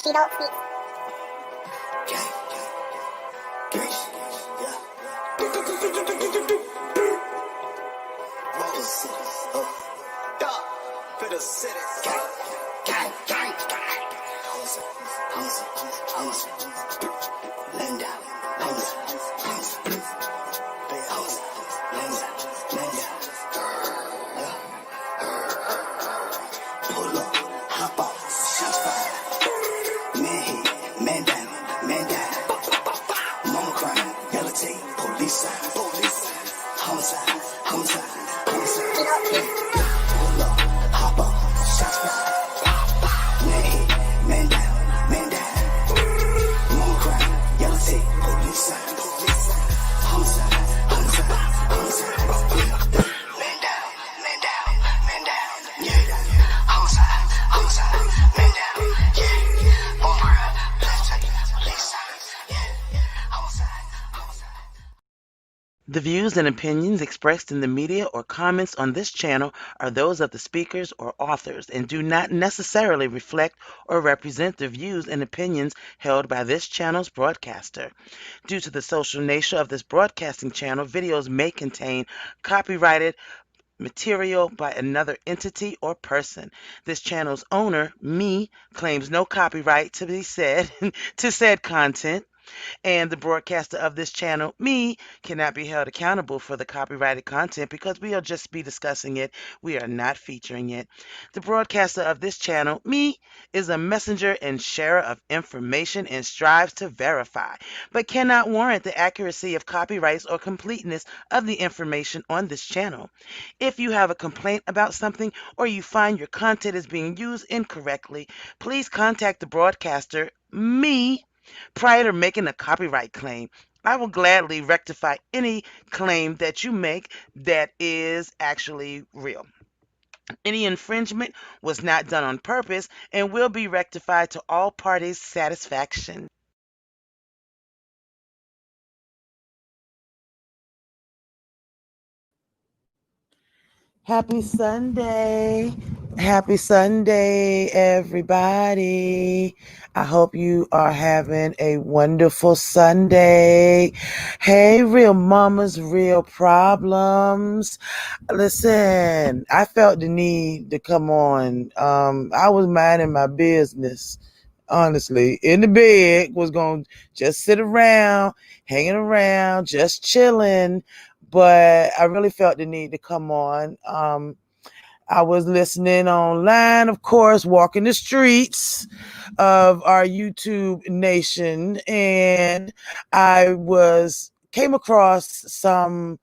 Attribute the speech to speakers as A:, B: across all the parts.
A: She don't speak.
B: The views and opinions expressed in the media or comments on this channel are those of the speakers or authors and do not necessarily reflect or represent the views and opinions held by this channel's broadcaster. Due to the social nature of this broadcasting channel, videos may contain copyrighted material by another entity or person. This channel's owner, me, claims no copyright to be said to said content, and the broadcaster of this channel, me, cannot be held accountable for the copyrighted content because we'll just be discussing it. We are not featuring it. The broadcaster of this channel, me, is a messenger and sharer of information and strives to verify, but cannot warrant the accuracy of copyrights or completeness of the information on this channel. If you have a complaint about something or you find your content is being used incorrectly, please contact the broadcaster, me, prior to making a copyright claim. I will gladly rectify any claim that you make that is actually real. Any infringement was not done on purpose and will be rectified to all parties' satisfaction. Happy Sunday. Happy Sunday, everybody. I hope you are having a wonderful Sunday. Hey, real mamas, real problems. Listen, I felt the need to come on. I was minding my business, honestly. In the bed, was going to just sit around, hanging around, just chilling. But I really felt the need to come on. I was listening online, of course, walking the streets of our YouTube nation, and I came across some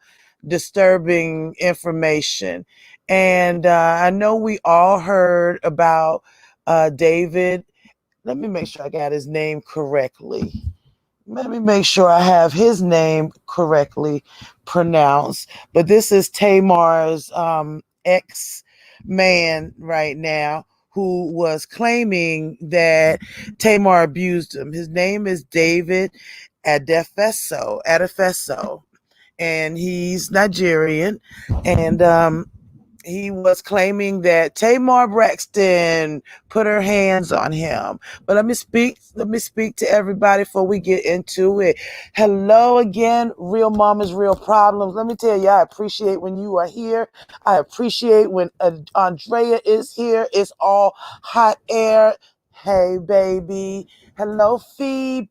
B: disturbing information. And I know we all heard about David. Let me make sure I got his name correctly. Let me make sure I have his name correctly pronounced. But this is Tamar's ex-man right now who was claiming that Tamar abused him. His name is David Adefeso, and he's Nigerian. And he was claiming that Tamar Braxton put her hands on him. But let me speak to everybody before we get into it. Hello again, real mamas, real problems. Let me tell you, I appreciate when you are here. I appreciate when Andrea is here. It's all hot air. Hey, baby. Hello, Phoebe.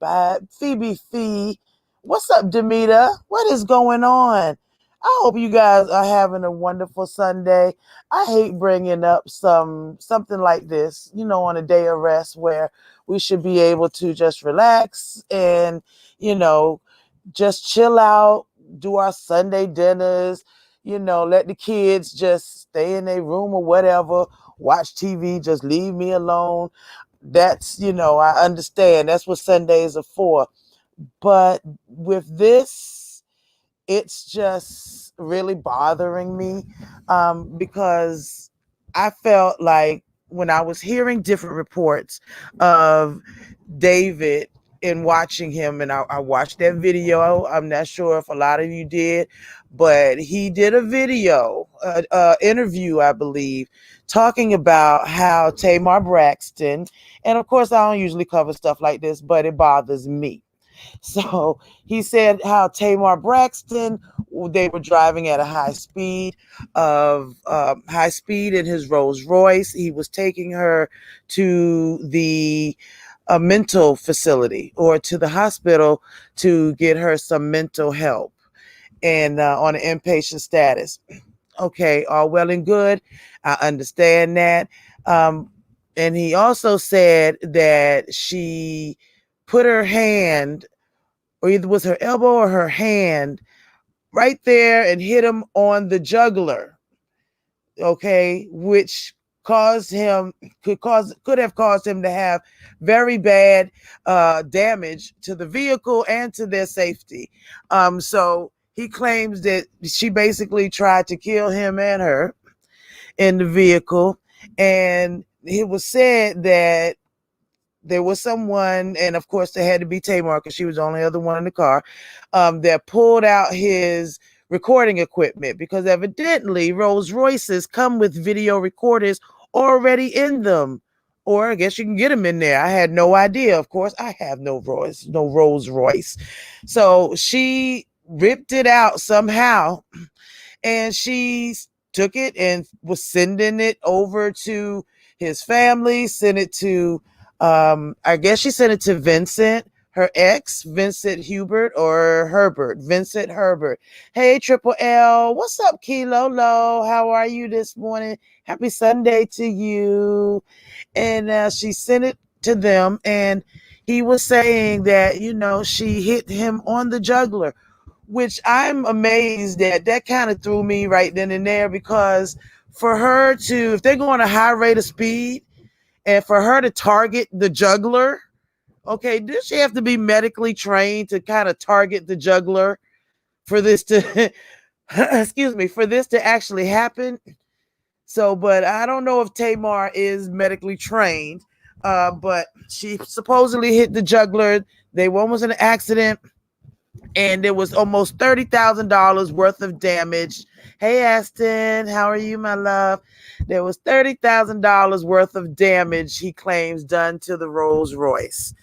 B: What's up, Demita? What is going on? I hope you guys are having a wonderful Sunday. I hate bringing up something like this, on a day of rest where we should be able to just relax and, just chill out, do our Sunday dinners, let the kids just stay in their room or whatever, watch TV, just leave me alone. That's, I understand. That's what Sundays are for. But with this, it's just really bothering me because I felt like when I was hearing different reports of David in watching him, and I watched that video. I'm not sure if a lot of you did, but he did a video, interview, I believe, talking about how Tamar Braxton, and of course, I don't usually cover stuff like this, but it bothers me. So he said how Tamar Braxton, they were driving at a high speed in his Rolls Royce. He was taking her to the a mental facility or to the hospital to get her some mental help and on an inpatient status. Okay, all well and good. I understand that. And he also said that she put her hand, or either was her elbow or her hand, right there and hit him on the jugular. Okay, which caused him could have caused him to have very bad damage to the vehicle and to their safety. So he claims that she basically tried to kill him and her in the vehicle, and it was said that there was someone, and of course there had to be Tamar because she was the only other one in the car, that pulled out his recording equipment, because evidently Rolls Royces come with video recorders already in them. Or I guess you can get them in there. I had no idea. Of course, I have no Rolls Royce. So she ripped it out somehow, and she took it and was sending it over to his family, sent it to I guess she sent it to Vincent, her ex, Vincent Hubert, or Herbert, Vincent Herbert. Hey, Triple L, what's up, Lolo? How are you this morning? Happy Sunday to you. And she sent it to them, and he was saying that, she hit him on the jugular, which I'm amazed at. That kind of threw me right then and there, because for her to, if they're going a high rate of speed, and for her to target the jugular, okay, does she have to be medically trained to kind of target the jugular for this to, excuse me, for this to actually happen? So, but I don't know if Tamar is medically trained, but she supposedly hit the jugular. They were almost in an accident, and there was almost $30,000 worth of damage. Hey, Aston, how are you, my love? There was $30,000 worth of damage, he claims, done to the Rolls Royce.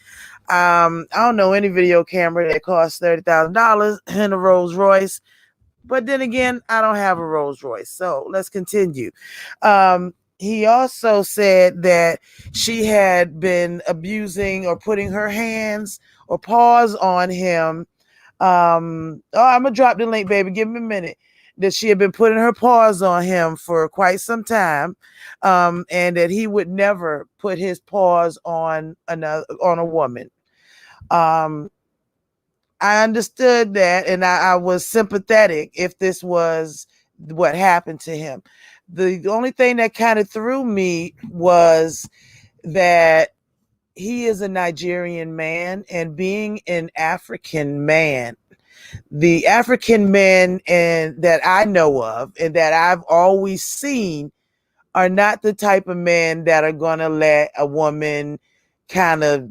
B: I don't know any video camera that costs $30,000 in a Rolls Royce, but then again, I don't have a Rolls Royce. So let's continue. He also said that she had been abusing or putting her hands or paws on him. I'm gonna drop the link, baby. Give me a minute. That she had been putting her paws on him for quite some time, and that he would never put his paws on a woman. I understood that, and I was sympathetic if this was what happened to him. The only thing that kind of threw me was that he is a Nigerian man, and being an African man, the African men and that I know of and that I've always seen are not the type of men that are going to let a woman kind of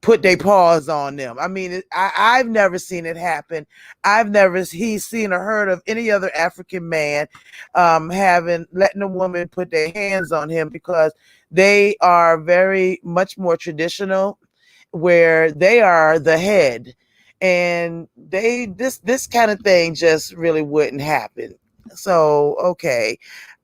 B: put their paws on them. I mean, I've never seen it happen. I've never seen or heard of any other African man letting a woman put their hands on him, because they are very much more traditional, where they are the head, and this kind of thing just really wouldn't happen. So okay,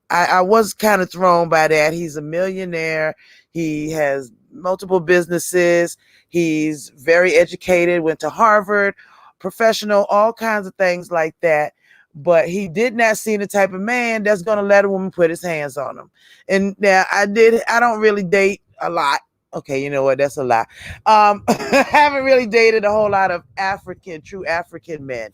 B: I was kind of thrown by that. He's a millionaire. He has multiple businesses. He's very educated, went to Harvard, professional, all kinds of things like that. But he did not seem the type of man that's going to let a woman put his hands on him. And now I don't really date a lot. Okay, you know what? That's a lie. I haven't really dated a whole lot of true African men,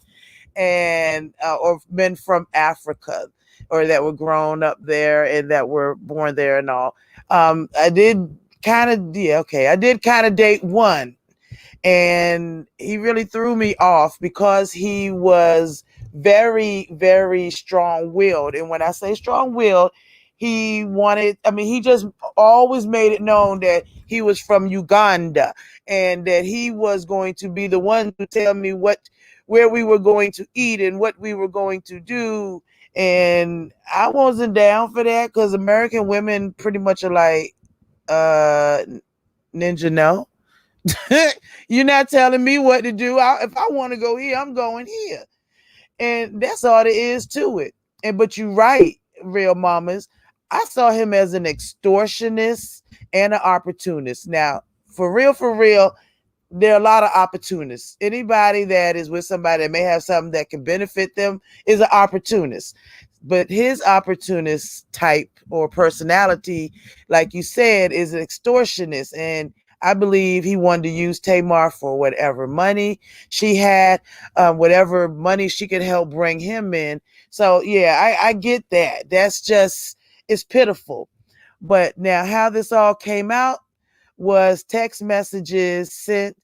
B: and or men from Africa, or that were grown up there and that were born there and all. I did kind of, I did kind of date one, and he really threw me off because he was very, very strong-willed. And when I say strong-willed, he wanted, I mean, he just always made it known that he was from Uganda and that he was going to be the one to tell me where we were going to eat and what we were going to do. And I wasn't down for that because American women pretty much are like, uh, Ninja, no. You're not telling me what to do. If I want to go here, I'm going here. And that's all there is to it. And but you're right, real mamas. I saw him as an extortionist and an opportunist. Now, for real, there are a lot of opportunists. Anybody that is with somebody that may have something that can benefit them is an opportunist. But his opportunist type or personality, like you said, is an extortionist. And I believe he wanted to use Tamar for whatever money she had, whatever money she could help bring him in. So, yeah, I get that. That's just, it's pitiful. But now, how this all came out was text messages sent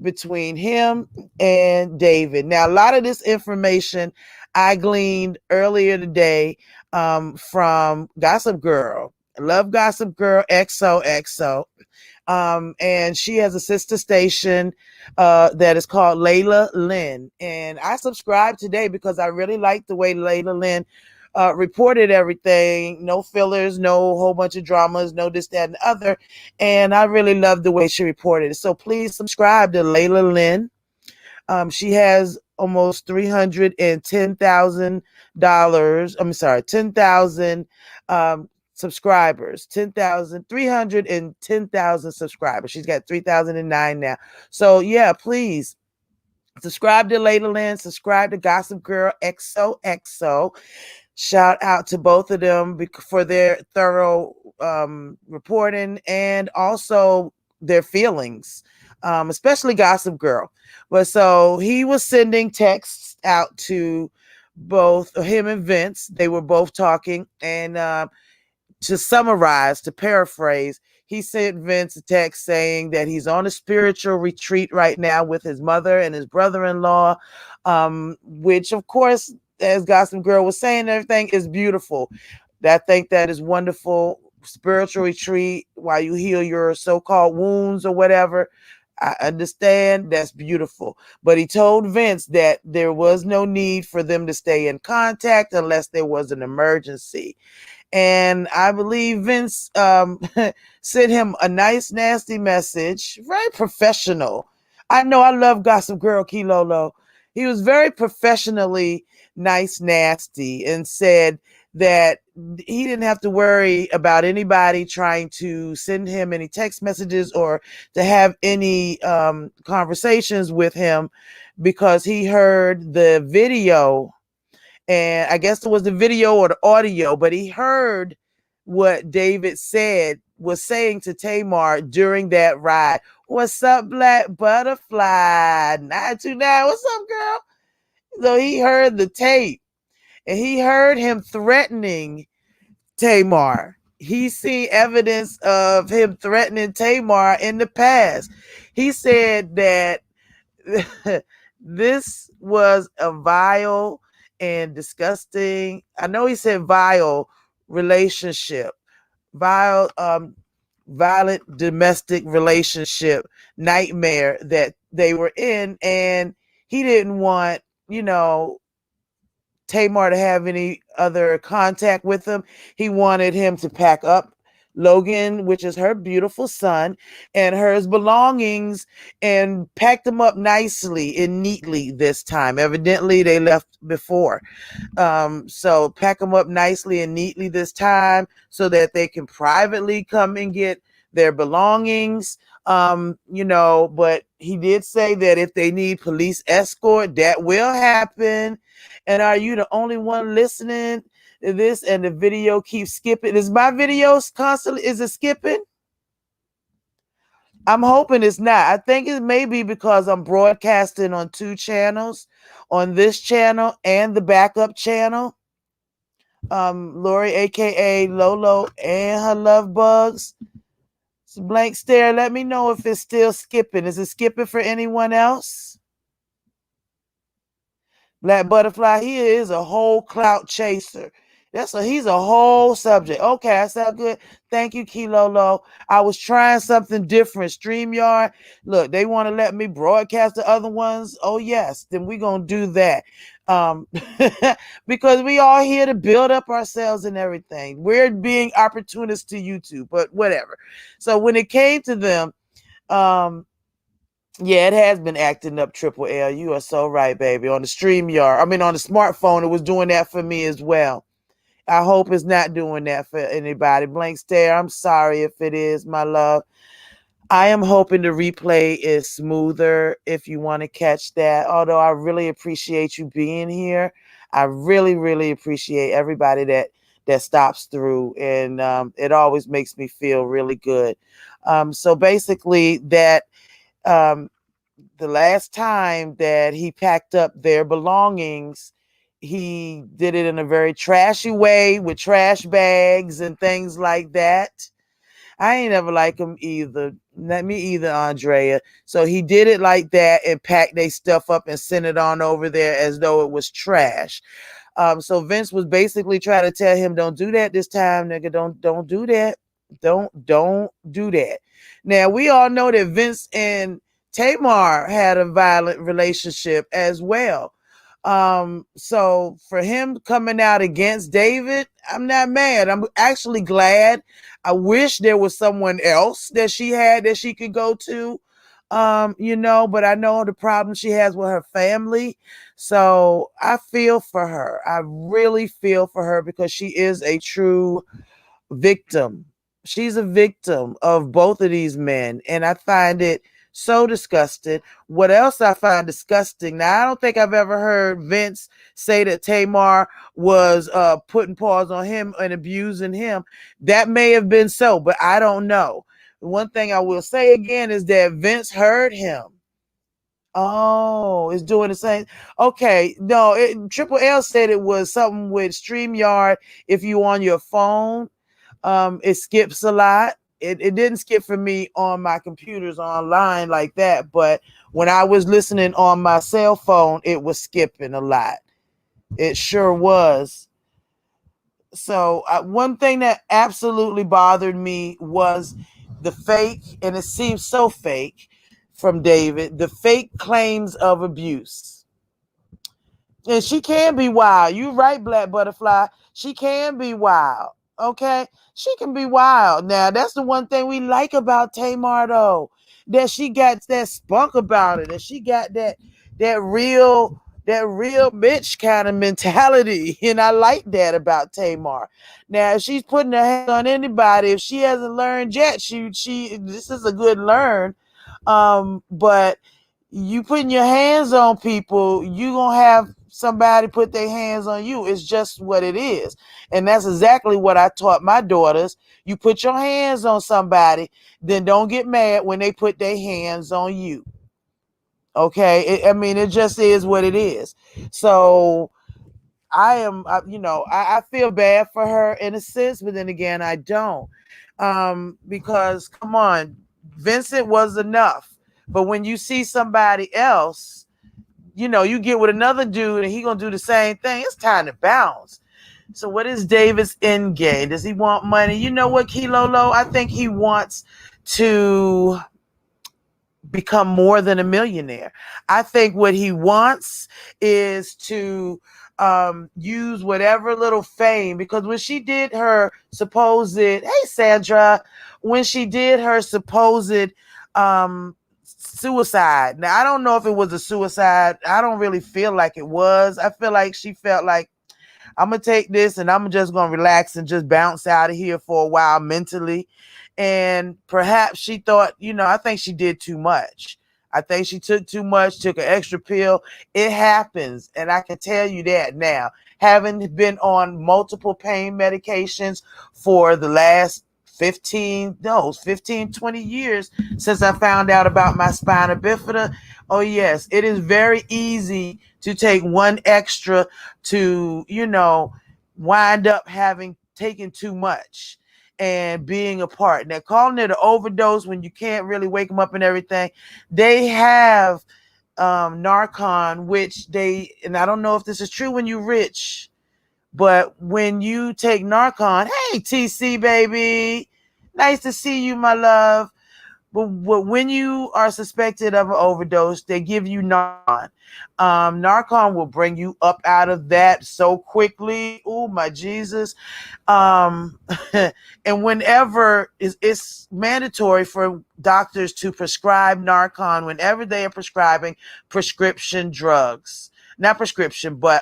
B: between him and David. Now, a lot of this information I gleaned earlier today from Gossip Girl. I love Gossip Girl XOXO. And she has a sister station that is called Layla Lynn. And I subscribed today because I really like the way Layla Lynn reported everything. No fillers, no whole bunch of dramas, no this, that, and the other. And I really love the way she reported it. So please subscribe to Layla Lynn. She has almost $310,000. I'm sorry, 10,000 subscribers, 310,000 subscribers. She's got 3,009 now. So yeah, please subscribe to Layla Lynn, subscribe to Gossip Girl XOXO. Shout out to both of them for their thorough reporting and also their feelings, especially Gossip Girl. But so he was sending texts out to both him and Vince. They were both talking, and to summarize, to paraphrase, he sent Vince a text saying that he's on a spiritual retreat right now with his mother and his brother-in-law, which, of course, as Gossip Girl was saying, everything is beautiful. I think that is wonderful. Spiritual retreat while you heal your so-called wounds or whatever. I understand, that's beautiful. But he told Vince that there was no need for them to stay in contact unless there was an emergency. And I believe Vince sent him a nice, nasty message, very professional. I know I love Gossip Girl Kilolo. He was very professionally nice, nasty, and said that he didn't have to worry about anybody trying to send him any text messages or to have any conversations with him because he heard the video, and I guess it was the video or the audio, but he heard what David was saying to Tamar during that ride. What's up, Black Butterfly 929? What's up, girl? So he heard the tape, and he heard him threatening Tamar. He's seen evidence of him threatening Tamar in the past. He said that this was a vile and disgusting, I know he said vile relationship, vile, violent domestic relationship nightmare that they were in. And he didn't want, Tamar to have any other contact with him. He wanted him to pack up Logan, which is her beautiful son, and her belongings, and packed them up nicely and neatly this time. Evidently, they left before. So pack them up nicely and neatly this time so that they can privately come and get their belongings. But he did say that if they need police escort, that will happen. And are you the only one listening to this and the video keeps skipping? Is my videos constantly, is it skipping? I'm hoping it's not. I think it may be because I'm broadcasting on two channels, on this channel and the backup channel. Lori, aka Lolo, and her love bugs. It's a blank stare. Let me know if it's still skipping. Is it skipping for anyone else? Black Butterfly, he is a whole clout chaser. He's a whole subject. Okay, I sound good. Thank you, Kilolo. I was trying something different. StreamYard. Look, they want to let me broadcast the other ones. Oh yes, then we're gonna do that. Um because we all here to build up ourselves and everything. We're being opportunists to YouTube, but whatever. So when it came to them, um, yeah, it has been acting up, Triple L. You are so right, baby. On the StreamYard. I mean on the smartphone, it was doing that for me as well. I hope it's not doing that for anybody. Blank stare. I'm sorry if it is, my love. I am hoping the replay is smoother if you want to catch that. Although I really appreciate you being here. I really, really appreciate everybody that stops through, and it always makes me feel really good. So basically, that um, the last time that he packed up their belongings, he did it in a very trashy way with trash bags and things like that. I ain't ever like him either. Not me either, Andrea. So he did it like that and packed their stuff up and sent it on over there as though it was trash. So Vince was basically trying to tell him, "Don't do that this time, nigga. Don't do that. Don't do that." Now we all know that Vince and Tamar had a violent relationship as well. So for him coming out against David, I'm not mad. I'm actually glad. I wish there was someone else that she had that she could go to. But I know the problem she has with her family. So I feel for her. I really feel for her because she is a true victim. She's a victim of both of these men. And I find it so disgusting. What else I find disgusting? Now, I don't think I've ever heard Vince say that Tamar was putting paws on him and abusing him. That may have been so, but I don't know. One thing I will say again is that Vince heard him. Oh, it's doing the same. Okay, no, Triple L said it was something with StreamYard. If you on your phone, it skips a lot. It didn't skip for me on my computers online like that, but when I was listening on my cell phone, it was skipping a lot. It sure was. So one thing that absolutely bothered me was the fake, and it seems so fake from David, the fake claims of abuse. And she can be wild. You right, Black Butterfly. She can be wild. Okay? She can be wild. Now, that's the one thing we like about Tamar, though. That she got that spunk about it. And she got that real bitch kind of mentality. And I like that about Tamar. Now, if she's putting her hands on anybody, if she hasn't learned yet, she this is a good learn. But you putting your hands on people, you gonna have somebody put their hands on you. It's just what it is. And that's exactly what I taught my daughters. You put your hands on somebody, then don't get mad when they put their hands on you. Okay? It just is what it is. So I feel bad for her in a sense, but then again, I don't. Because come on, Vincent was enough. But when you see somebody else, you get with another dude and he gonna do the same thing, it's time to bounce. So what is David's end game? Does he want money? You know what, Kilolo? I think he wants to become more than a millionaire. I think what he wants is to use whatever little fame, because when she did her supposed, hey Sandra, when she did her supposed suicide. Now I don't know if it was a suicide. I don't really feel like it was. I feel like she felt like, I'm gonna take this and I'm just gonna relax and just bounce out of here for a while mentally. And perhaps she thought, I think she did too much. I think she took too much, took an extra pill. It happens. And I can tell you that now. Having been on multiple pain medications for the last 20 years since I found out about my spina bifida. Oh, yes, it is very easy to take one extra to, wind up having taken too much and being apart. Now, calling it an overdose when you can't really wake them up and everything, they have Narcan, which and I don't know if this is true when you're rich, But when you take Narcan, hey, TC baby, nice to see you, my love. But when you are suspected of an overdose, they give you Narcan. Narcan will bring you up out of that so quickly. Oh, my Jesus. Um, and whenever it's mandatory for doctors to prescribe Narcan whenever they are prescribing prescription drugs, not prescription, but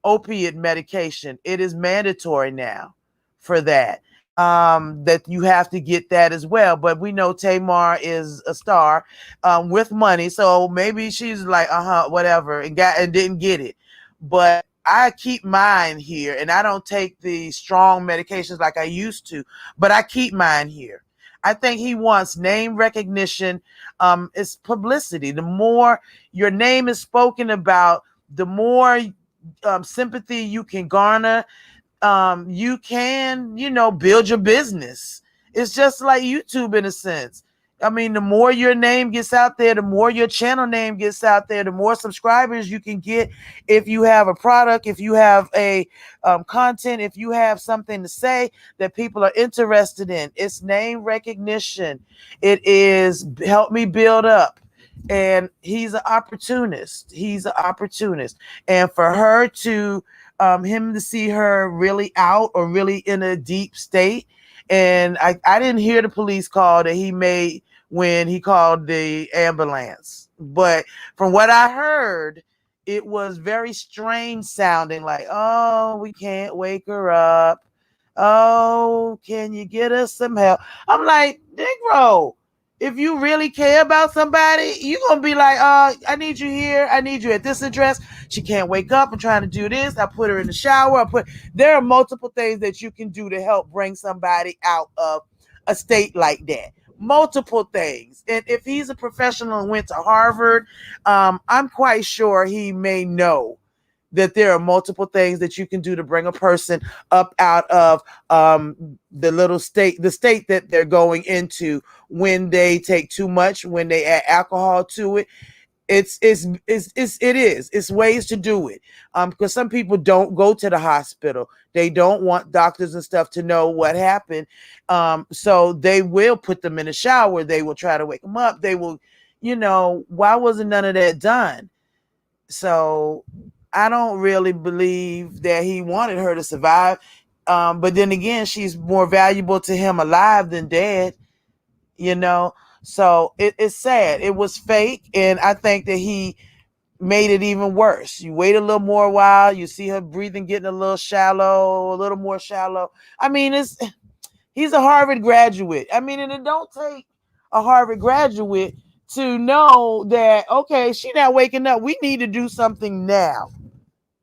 B: opiate medication. It is mandatory now for that. That you have to get that as well. But we know Tamar is a star with money, so maybe she's like, whatever, and didn't get it. But I keep mine here, and I don't take the strong medications like I used to, but I keep mine here. I think he wants name recognition. It's publicity. The more your name is spoken about, the more sympathy you can garner. You can, build your business. It's just like YouTube in a sense. I mean, the more your name gets out there, the more your channel name gets out there, the more subscribers you can get if you have a product, if you have a content, if you have something to say that people are interested in. It's name recognition. It is help me build up. And he's an opportunist. He's an opportunist. And for her to him to see her really out or really in a deep state. And I didn't hear the police call that he made when he called the ambulance. But from what I heard, it was very strange sounding, like, oh, we can't wake her up. Oh, can you get us some help? I'm like, Negro, if you really care about somebody, you're going to be like, I need you here. I need you at this address. She can't wake up. I'm trying to do this. I put her in the shower. There are multiple things that you can do to help bring somebody out of a state like that. Multiple things. And if he's a professional and went to Harvard, I'm quite sure he may know that there are multiple things that you can do to bring a person up out of the state that they're going into when they take too much, when they add alcohol to it. It's ways to do it. Because some people don't go to the hospital. They don't want doctors and stuff to know what happened. So they will put them in the shower. They will try to wake them up. They will, why wasn't none of that done? So I don't really believe that he wanted her to survive. But then again, she's more valuable to him alive than dead, you know. So it's sad. It was fake. And I think that he made it even worse. You wait a little more while, you see her breathing getting a little shallow, a little more shallow. I mean, he's a Harvard graduate. I mean, and it don't take a Harvard graduate to know that, okay, she's not waking up. We need to do something now.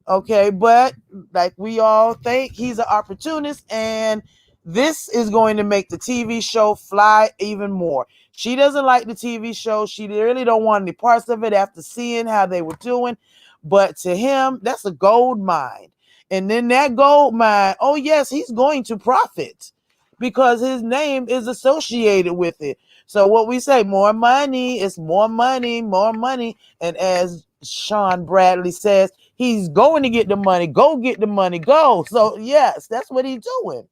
B: Okay, but like we all think, he's an opportunist, and this is going to make the TV show fly even more. She doesn't like the TV show. She really don't want any parts of it after seeing how they were doing. But to him, that's a gold mine. And then that gold mine, oh yes, he's going to profit because his name is associated with it. So what we say, more money, it's more money, more money. And as Sean Bradley says, he's going to get the money. Go get the money. Go. So yes, that's what he's doing.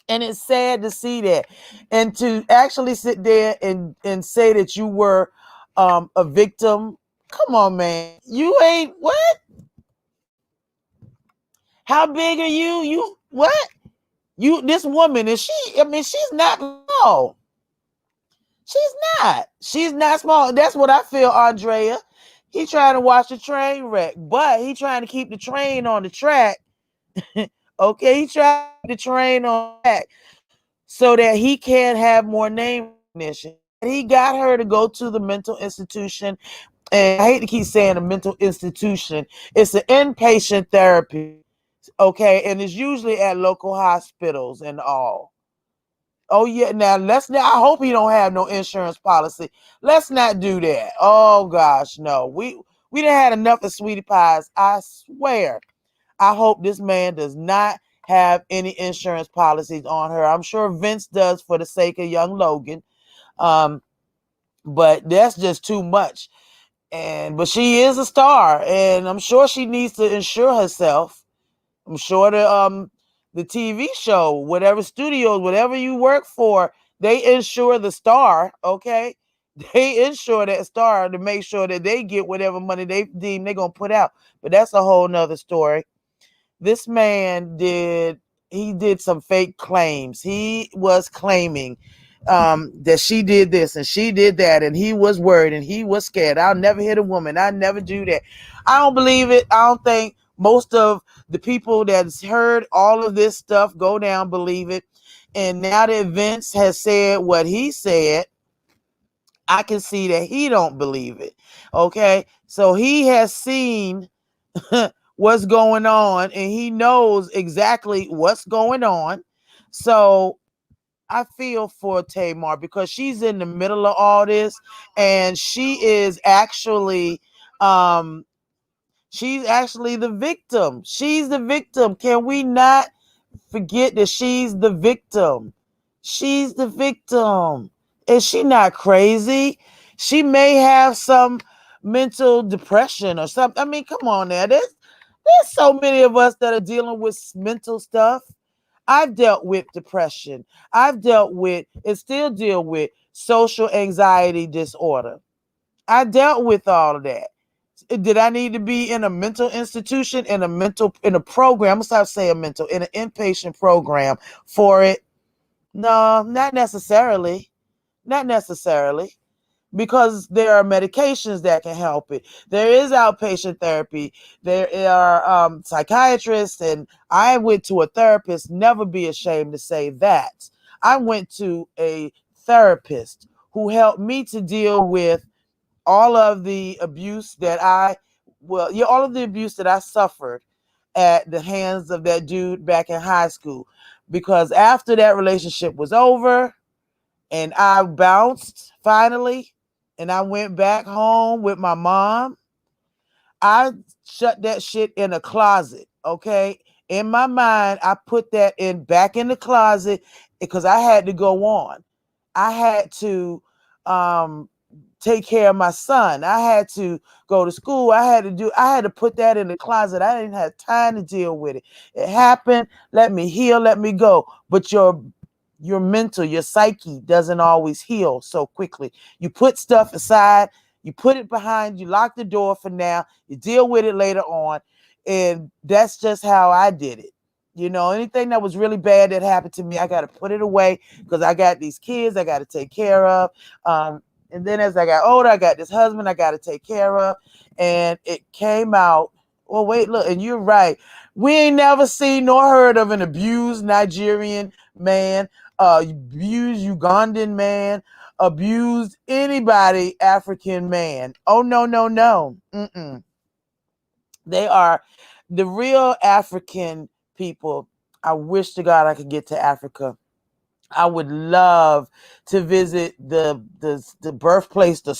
B: And it's sad to see that. And to actually sit there and say that you were a victim. Come on, man. You ain't what? How big are you? You what? You this woman, is she? I mean, she's not small. She's not. She's not small. That's what I feel, Andrea. He trying to watch the train wreck, but he trying to keep the train on the track. Okay, he trying to keep the train on the track so that he can have more name recognition. He got her to go to the mental institution. And I hate to keep saying a mental institution. It's an inpatient therapy. Okay, and it's usually at local hospitals and all. Oh yeah, now let's not. I hope he don't have no insurance policy. Let's not do that. Oh gosh, no. We done had enough of sweetie pies. I swear. I hope this man does not have any insurance policies on her. I'm sure Vince does for the sake of young Logan. But that's just too much. But she is a star, and I'm sure she needs to insure herself.
A: I'm sure the TV show, whatever studios, whatever you work for, they insure the star, okay? They insure that star to make sure that they get whatever money they deem they're gonna put out. But that's a whole nother story. This man did some fake claims. He was claiming that she did this and she did that, and he was worried and he was scared. I'll never hit a woman. I never do that. I don't believe it. I don't think most of the people that's heard all of this stuff go down believe it. And now that Vince has said what he said, I can see that he don't believe it. Okay, so he has seen what's going on and he knows exactly what's going on. So I feel for Tamar because she's in the middle of all this and um she's actually the victim. She's the victim. Can we not forget that she's the victim? She's the victim. Is she not crazy? She may have some mental depression or something. I mean, come on now. There's so many of us that are dealing with mental stuff. I've dealt with depression. I've dealt with and still deal with social anxiety disorder. I dealt with all of that. Did I need to be in a mental institution, in a program? I'm gonna stop saying mental, in an inpatient program for it? No, not necessarily. Not necessarily, because there are medications that can help it. There is outpatient therapy. There are psychiatrists, and I went to a therapist. Never be ashamed to say that. I went to a therapist who helped me to deal with all of the abuse that all of the abuse that I suffered at the hands of that dude back in high school. Because after that relationship was over, and I bounced finally, and I went back home with my mom. I shut that shit in a closet, okay? In my mind, I put that in back in the closet because I had to go on. I had to um, take care of my son. I had to go to school. I had to put that in the closet. I didn't have time to deal with it. It happened. Let me heal, let me go. But your mental, your psyche doesn't always heal so quickly. You put stuff aside, you put it behind, you lock the door for now, you deal with it later on. And that's just how I did it. You know, anything that was really bad that happened to me, I got to put it away because I got these kids I got to take care of. And then as I got older, I got this husband I got to take care of. And it came out, well, wait, look, and you're right. We ain't never seen nor heard of an abused Nigerian man, abused Ugandan man, abused anybody African man. Oh, no, no, no. Mm-mm. They are the real African people. I wish to God I could get to Africa. I would love to visit the birthplace, the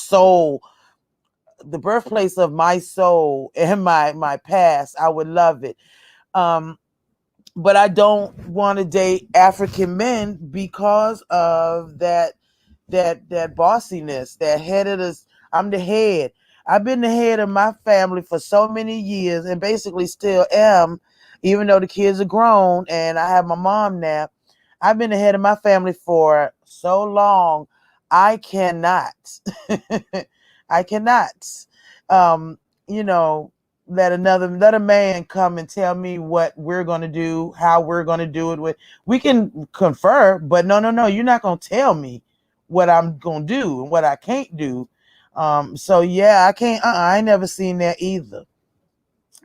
A: birthplace of my soul and my past. I would love it. Um, but I don't want to date African men because of that bossiness, that head of this. I'm the head. I've been the head of my family for so many years and basically still am, even though the kids are grown and I have my mom now. I've been the head of my family for so long. I cannot. I cannot. Um, you know, let a man come and tell me what we're gonna do, how we're gonna do it. With we can confer, but no, no, no. You're not gonna tell me what I'm gonna do and what I can't do. So yeah, I can't. I ain't never seen that either,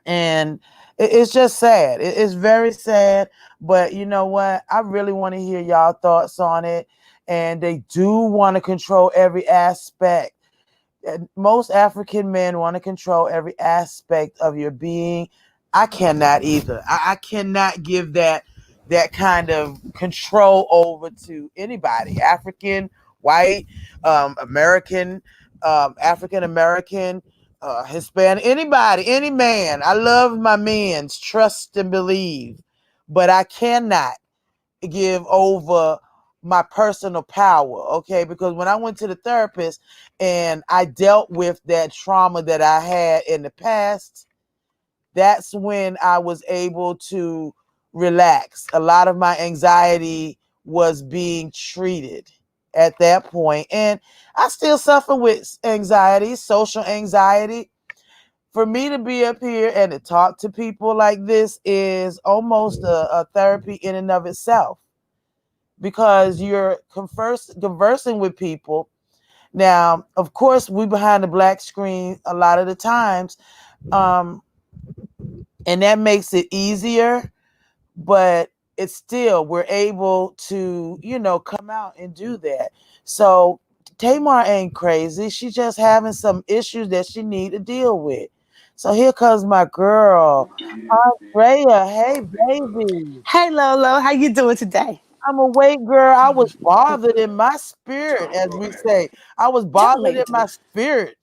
A: and it's just sad. It's very sad. But you know what? I really want to hear y'all thoughts on it, and they do want to control every aspect. Most African men want to control every aspect of your being. I cannot either. I cannot give that kind of control over to anybody. African, white, American, African American, Hispanic, anybody, any man. I love my men's trust and believe, but I cannot give over my personal power, okay? Because when I went to the therapist and I dealt with that trauma that I had in the past, that's when I was able to relax. A lot of my anxiety was being treated at that point. And I still suffer with anxiety, social anxiety. For me to be up here and to talk to people like this is almost a therapy in and of itself, because you're conversing with people. Now, of course, we behind the black screen a lot of the times, um, and that makes it easier, but it's still, we're able to, come out and do that. So Tamar ain't crazy. She's just having some issues that she need to deal with. So here comes my girl, Andrea. Hey, baby.
C: Hey Lolo, how you doing today?
A: I'm awake, girl. I was bothered in my spirit, as we say. I was
C: Tell
A: bothered
C: me
A: in my
C: to
A: spirit.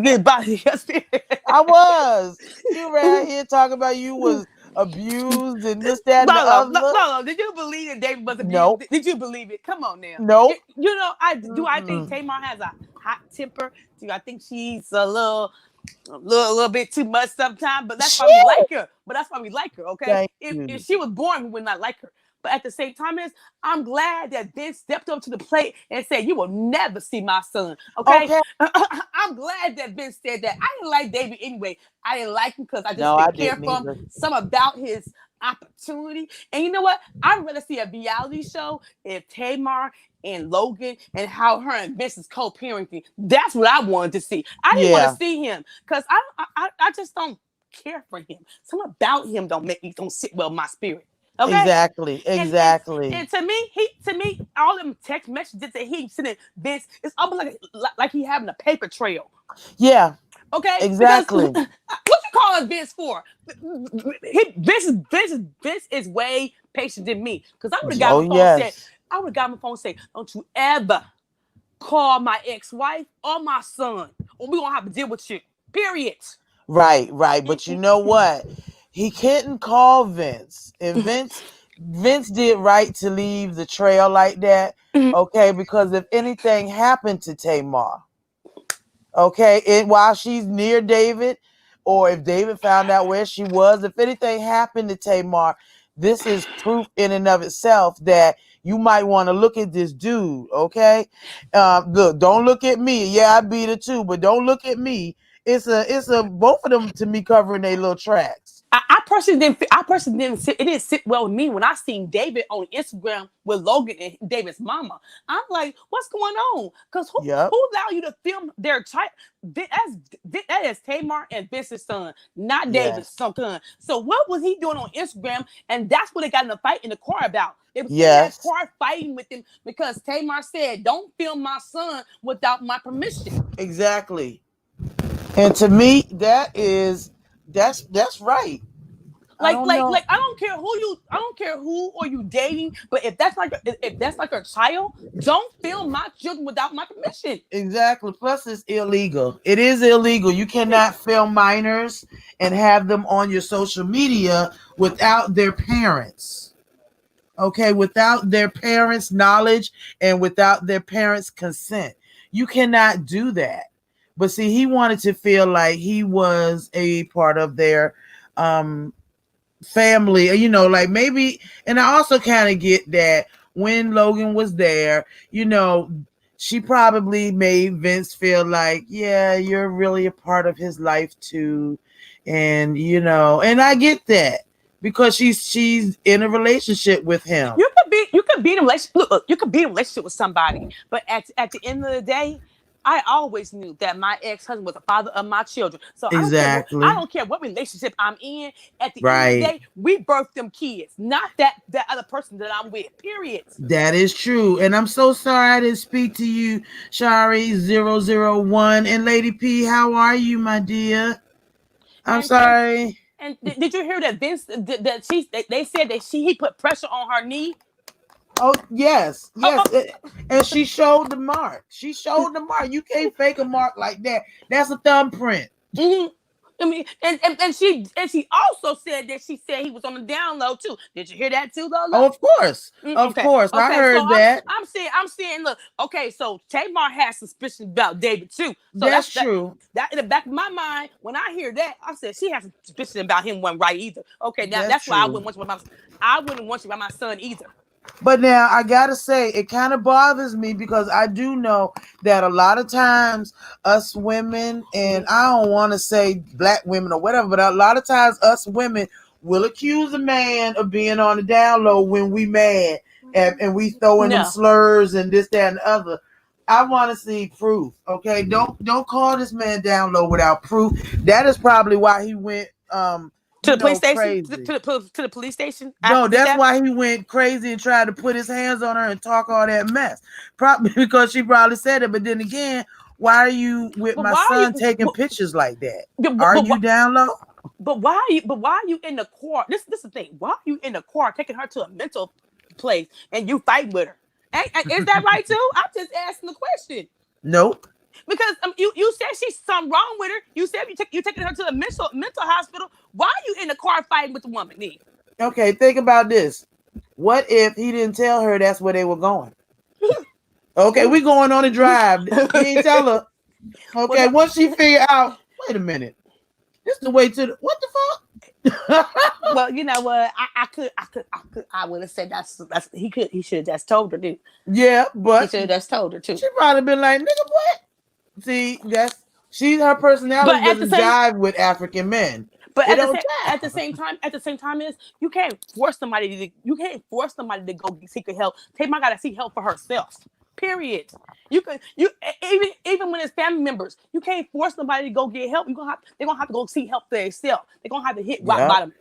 C: get body your spirit.
A: I was. You right here talking about you was abused and this, that, and the other.
C: Lolo, did you believe that David was abused?
A: Nope.
C: Did you believe it? Come on now.
A: Nope.
C: I do. I think
A: Mm-mm.
C: Tamar has a hot temper. Do I think she's a little bit too much sometimes? But that's why we
A: Shit.
C: like her. But that's why we like her. Okay.
A: Thank
C: If
A: you.
C: she was born, we would not like her. But at the same time, I'm glad that Ben stepped up to the plate and said, "You will never see my son." Okay,
A: Okay.
C: I'm glad that Ben said that. I didn't like David anyway. I didn't like him because I just
A: No, I
C: didn't care
A: didn't
C: for him.
A: either.
C: Some about his opportunity. And you know what? I'd rather see a reality show if Tamar and Logan and how her and Vince is co-parenting. That's what I wanted to see. I didn't want to
A: Yeah.
C: see him because I just don't care for him. Something about him don't sit well with my spirit. Okay,
A: Exactly.
C: and and
A: Exactly.
C: and to me, all them text messages that he sending Vince, it's almost like he having a paper trail.
A: Yeah.
C: Okay, because what
A: Exactly.
C: you calling Vince for? Vince is way patient than me. Because I would have got
A: Oh
C: my phone and said,
A: yes.
C: "Don't you ever call my ex-wife or my son, or we gonna have to deal with you." Period.
A: Right. Right. But you know what? He couldn't call Vince, and Vince did right to leave the trail like that. Okay, because if anything happened to Tamar, okay, while she's near David, or if David found out where she was, if anything happened to Tamar, this is proof in and of itself that you might want to look at this dude. Okay, look, don't look at me. Yeah, I beat her too, but don't look at me. It's a both of them to me covering their little tracks.
C: I personally didn't. I personally didn't sit. It didn't sit well with me when I seen David on Instagram with Logan and David's mama. I'm like, what's going on? Because who
A: Yep.
C: who allowed you to film their child? That is Tamar and Vince's son, not David's
A: Yes.
C: son. So what was he doing on Instagram? And that's what they got in a fight in the car about. They was in that
A: Yes.
C: car fighting with him because Tamar said, "Don't film my son without my permission."
A: Exactly. And to me, that's right. I
C: Like,
A: don't
C: like,
A: know.
C: like, I don't care who or you dating, but if that's like a child, don't film my children without my permission.
A: Exactly. Plus, it's illegal. It is illegal. You cannot film minors and have them on your social media without their parents. Okay, without their parents' knowledge and without their parents' consent. You cannot do that. But see, he wanted to feel like he was a part of their um family, like maybe. And I also kind of get that when Logan was there, she probably made Vince feel like, yeah, you're really a part of his life too. And and I get that because she's in a relationship with him.
C: You could be in a relationship. Look, you could be in a relationship with somebody, but at the end of the day, I always knew that my ex husband was the father of my children. So I
A: Exactly.
C: don't care what relationship I'm in. At the end of the
A: Right.
C: day, we birthed them kids, not that other person that I'm with. Period.
A: That is true. And I'm so sorry I didn't speak to you, Shari 001. And Lady P, how are you, my dear? I'm
C: And and
A: sorry.
C: and did you hear that Vince that they said that he put pressure on her knee?
A: Oh, yes,
C: Oh,
A: yes.
C: oh,
A: And she showed the mark. She showed the mark. You can't fake a mark like that. That's a thumbprint.
C: mhm. I mean, and she also said that she said he was on the down low too. Did you hear that too,
A: Oh,
C: Lola?
A: of course. Of
C: Okay,
A: course. I
C: okay. So
A: heard that.
C: I'm saying, look, okay. So Tamar has suspicion about David too. So
A: That's true.
C: that in the back of my mind, when I hear that, I said she has suspicion about him wasn't right either. Okay, now
A: That's
C: that's why
A: true.
C: I wouldn't want you by my son either.
A: But now I gotta say, it kind of bothers me because I do know that a lot of times us women, and I don't want to say black women or whatever, but a lot of times us women will accuse a man of being on the down low when we mad and we throw in them
C: No,
A: slurs and this, that, and the other. I want to see proof. Okay, don't call this man down low without proof. That is probably why he went
C: to the police station,
A: crazy.
C: to the police station
A: No,
C: after this
A: that's
C: happened.
A: why he went crazy and tried to put his hands on her and talk all that mess. Probably because she probably said it. But then again, why are you with
C: But
A: my
C: why are
A: son
C: you?
A: taking pictures like that?
C: But,
A: Are
C: but,
A: you
C: but,
A: down low?
C: But why are you? But why are you in the car? This is the thing. Why are you in the car taking her to a mental place and you fight with her? Is that right too? I'm just asking the question
A: Nope.
C: because you said she's something wrong with her. You said you taking her to the mental hospital. Why are you in the car fighting with the woman then?
A: Okay, think about this. What if he didn't tell her that's where they were going? Okay, we going on a drive. He ain't tell her.
C: well,
A: Okay, once she figure out, wait a minute, this the way to the what the fuck?
C: well, you know what? I would have said he should have just told her, dude.
A: Yeah,
C: He
A: but
C: should have just told her too.
A: she probably been like, nigga, what? See, that's her
C: But
A: personality
C: at the
A: doesn't
C: same
A: jive with African men.
C: But
A: It
C: at the
A: don't
C: same
A: jive.
C: is you can't force somebody to go seek help. Tamar gotta seek help for herself. Period. You can you even when it's family members, you can't force somebody to go get help. They're gonna have to go seek help for themselves. They're gonna have to hit rock
A: Yep.
C: bottom.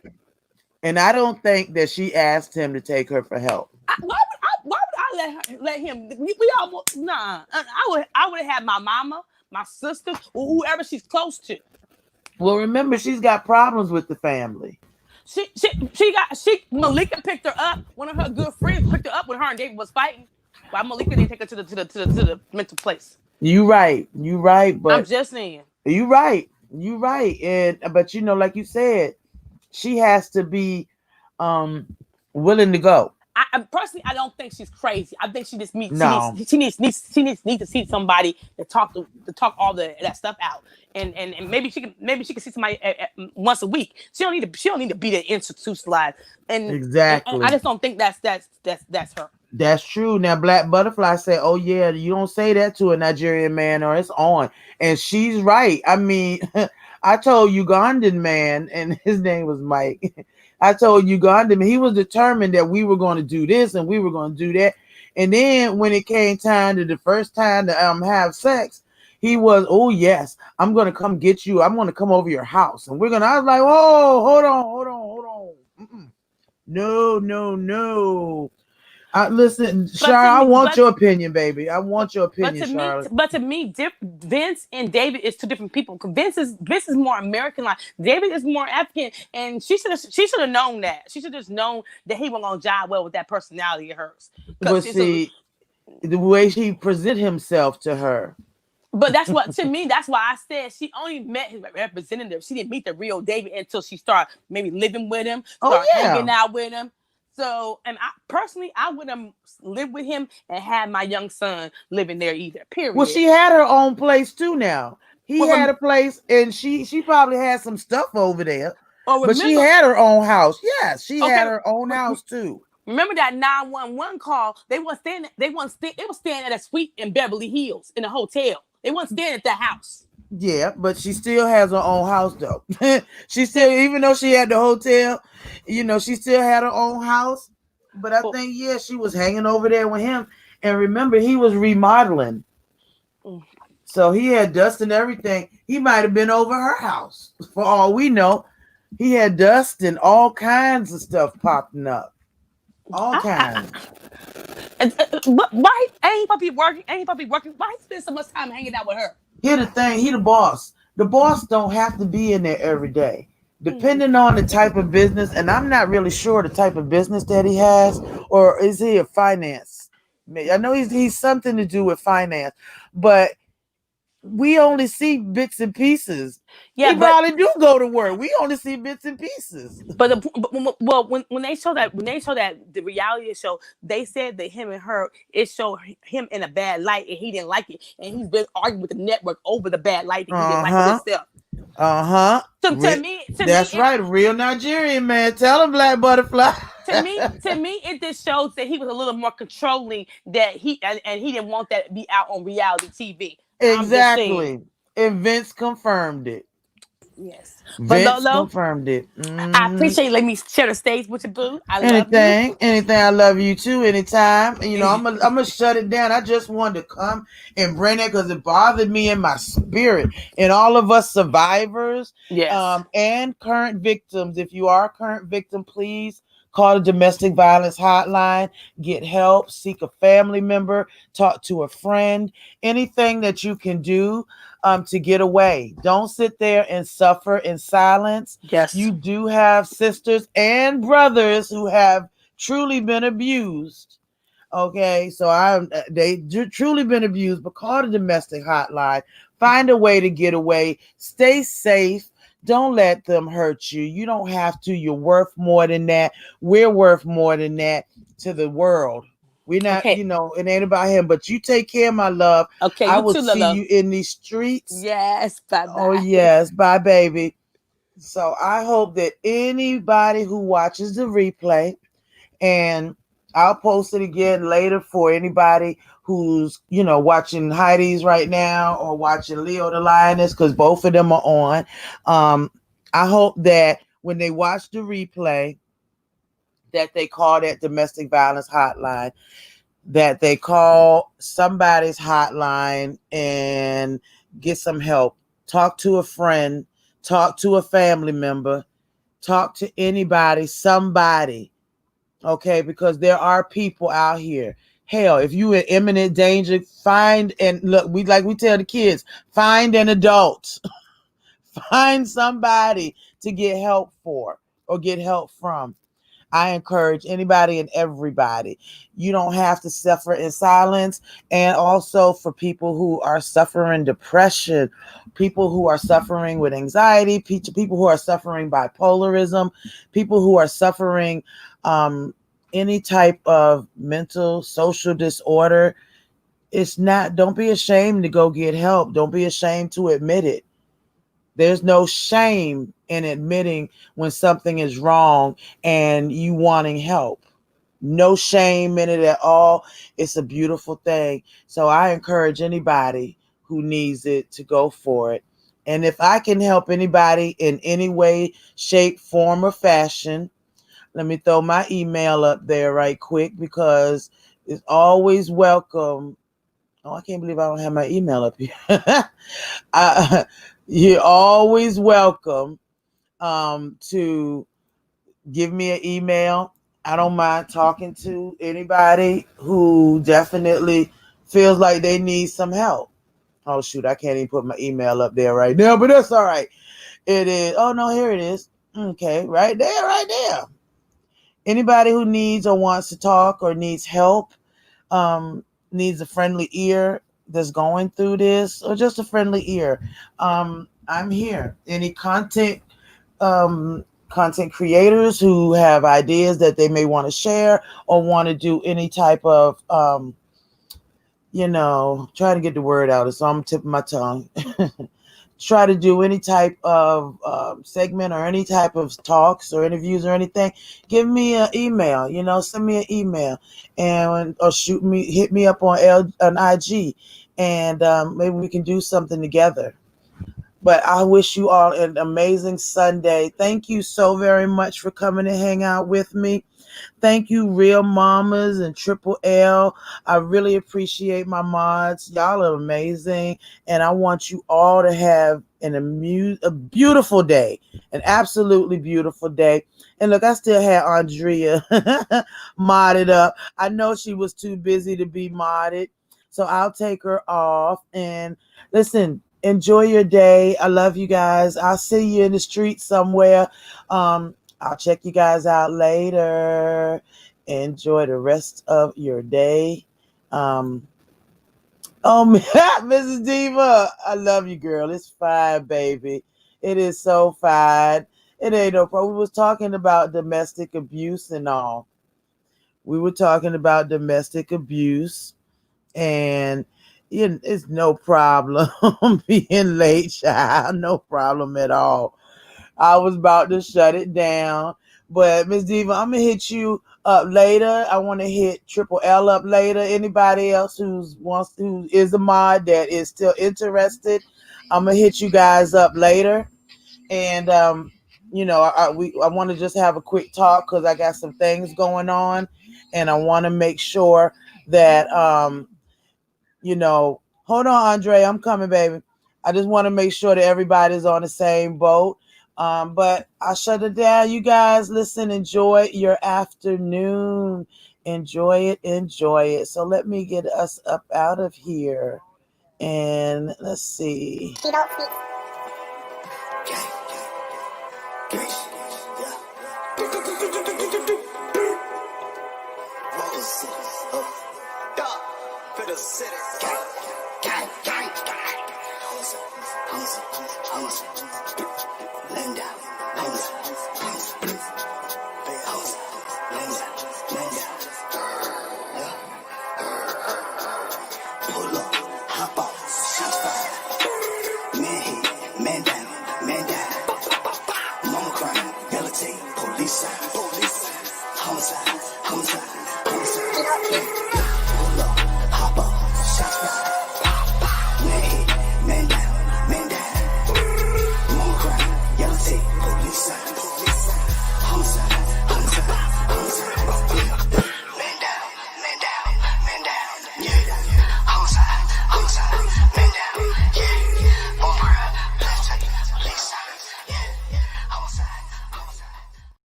A: And I don't think that she asked him to take her for help.
C: Why would I let him? We almost nah. I would have had my mama, my sisters, or whoever she's close to.
A: Well, remember, she's got problems with the family.
C: Malika picked her up. One of her good friends picked her up when her and David was fighting. Why Malika didn't take her to the mental place?
A: You right. You right.
C: I'm
A: But
C: just saying.
A: you right. You right. And but like you said, she has to be um willing to go.
C: I personally, I don't think she's crazy. I think she just needs
A: No.
C: need to see somebody to talk all that stuff out, and maybe she can see somebody once a week. She don't need to be that institutionalized, and I
A: Exactly.
C: just don't think that's her.
A: That's true. Now, Black Butterfly said, "Oh yeah, you don't say that to a Nigerian man, or it's on." And she's right. I mean, I told Ugandan man, and his name was Mike. I told Ugandan he was determined that we were going to do this and we were going to do that. And then when it came time to the first time to have sex, he was, "Oh yes, I'm going to come get you. I'm going to come over your house, and we're gonna." I was like, "Oh, hold on. Mm-mm. No, no, no." Listen, Charlotte, I want your opinion, baby. I want your opinion, Charlotte.
C: But to me, Vince and David is two different people. Vince is more American, like David is more African, and she should have known that. She should have just known that he wasn't gonna jive well with that personality of hers.
A: But see, the way he present himself to her.
C: But that's what to me. That's why I said she only met his representative. She didn't meet the real David until she started maybe living with him, hanging out with him. So, and I wouldn't live with him and have my young son living there either. Period.
A: Well, she had her own place too. Now he had a place, and she probably had some stuff over there. But she had her own house. Yes, she had her own house too.
C: Remember that 911 call? They was staying at a suite in Beverly Hills in a hotel. They weren't staying at that house.
A: Yeah, but she still has her own house though. She still, even though she had the hotel, she still had her own house. But I think, she was hanging over there with him. And remember, he was remodeling. So he had dust and everything. He might have been over her house. For all we know, he had dust and all kinds of stuff popping up. All kinds.
C: But why ain't he probably working? Why he spend so much time hanging out with her?
A: Here's the thing, he the boss. The boss don't have to be in there every day. Depending on the type of business, and I'm not really sure the type of business that he has, or is he a finance? I know he's something to do with finance, but we only see bits and pieces.
C: Yeah,
A: He
C: but
A: probably do go to work. We only see bits and pieces.
C: well, when they show that the reality show, they said that him and her, it showed him in a bad light and he didn't like it, and he's been arguing with the network over the bad light that he didn't like of
A: Uh-huh.
C: himself.
A: Uh-huh.
C: So to me,
A: That's right. A real Nigerian man. Tell him, Black Butterfly.
C: to me, it just shows that he was a little more controlling. That and he didn't want that to be out on reality TV. I'm just saying.
A: Exactly. And Vince confirmed it.
C: Yes, but
A: Vince
C: Lolo,
A: confirmed it.
C: I
A: Hmm.
C: appreciate you letting me share the stage with you, boo. I love you.
A: Anything. I love you too. Anytime. And, I'm gonna shut it down. I just wanted to come and bring it because it bothered me in my spirit. And all of us survivors,
C: Yes.
A: and current victims. If you are a current victim, please call the domestic violence hotline. Get help. Seek a family member. Talk to a friend. Anything that you can do. To get away. Don't sit there and suffer in silence.
C: Yes.
A: You do have sisters and brothers who have truly been abused. Okay, so they truly been abused, but call the domestic hotline. Find a way to get away. Stay safe. Don't let them hurt you. You don't have to. You're worth more than that. We're worth more than that to the world. We're not,
C: Okay.
A: it ain't about him, but you take care, my love.
C: Okay.
A: I
C: You
A: will
C: too,
A: see
C: Lolo.
A: you in these streets.
C: Yes. Bye
A: Oh,
C: bye.
A: yes. Bye, baby. So I hope that anybody who watches the replay, and I'll post it again later for anybody who's, watching Heidi's right now or watching Leo the Lioness, because both of them are on. I hope that when they watch the replay, that they call that domestic violence hotline, that they call somebody's hotline and get some help. Talk to a friend, talk to a family member, talk to anybody, somebody, okay? Because there are people out here. Hell, if you in imminent danger, find and look, we tell the kids, find an adult. Find somebody to get help for or get help from. I encourage anybody and everybody. You don't have to suffer in silence. And also for people who are suffering depression, people who are suffering with anxiety, people who are suffering bipolarism, people who are suffering any type of mental, social disorder. Don't be ashamed to go get help. Don't be ashamed to admit it. There's no shame in admitting when something is wrong and you wanting help. No shame in it at all. It's a beautiful thing. So I encourage anybody who needs it to go for it. And if I can help anybody in any way, shape, form, or fashion, let me throw my email up there right quick because it's always welcome. Oh, I can't believe I don't have my email up here. You're always welcome to give me an email. I don't mind talking to anybody who definitely feels like they need some help. Oh, shoot, I can't even put my email up there right now, but that's all right. It is, oh, no, here it is. Okay, right there, right there. Anybody who needs or wants to talk or needs help, needs a friendly ear that's going through this, or just a friendly ear, I'm here. Any content creators who have ideas that they may want to share or want to do any type of try to get the word out. It's on the tip of my tongue. Try to do any type of segment or any type of talks or interviews or anything, give me an email. Send me an email and or hit me up on IG, and maybe we can do something together. But I wish you all an amazing Sunday. Thank you so very much for coming to hang out with me. Thank you, Real Mamas and Triple L. I really appreciate my mods. Y'all are amazing. And I want you all to have a beautiful day, an absolutely beautiful day. And look, I still had Andrea modded up. I know she was too busy to be modded, so I'll take her off. And listen, enjoy your day. I love you guys. I'll see you in the street somewhere. I'll check you guys out later. Enjoy the rest of your day. Um, Mrs. Diva, I love you, girl. It's fine, baby. It is so fine. It ain't no problem. We was talking about domestic abuse and all. We were talking about domestic abuse, and it's no problem being late, child. No problem at all. I was about to shut it down. But Miss Diva, I'm gonna hit you up later. I want to hit Triple L up later. Anybody else who is a mod that is still interested, I'm gonna hit you guys up later. And I want to just have a quick talk because I got some things going on, and I want to make sure that hold on, Andre, I'm coming, baby. I just want to make sure that everybody's on the same boat. But I shut it down. You guys, listen, enjoy your afternoon. Enjoy it, enjoy it. So let me get us up out of here. And let's see. City. Gang, gang, gang.